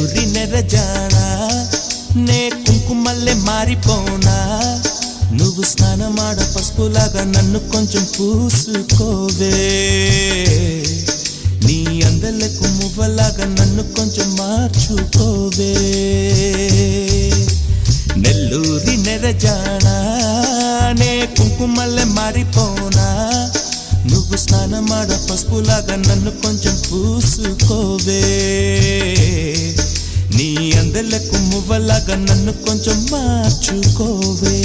నెల్లూరి నెరజానా నే కుంకుమల్లే మారిపోనా నువ్వు స్నానమాడ పసుపులాగా నన్ను కొంచెం పూసుకోవే నీ అందలకు మువ్వలాగా నన్ను కొంచెం మార్చుకోవే నెల్లూరి నెరజానా నే కుంకుమల్లే మారిపోనా నువ్వు స్నానమాడ పసుపులాగా నన్ను కొంచెం పూసుకోవే నీ అందలకు మువ్వలాగా నన్ను కొంచెం మార్చుకోవే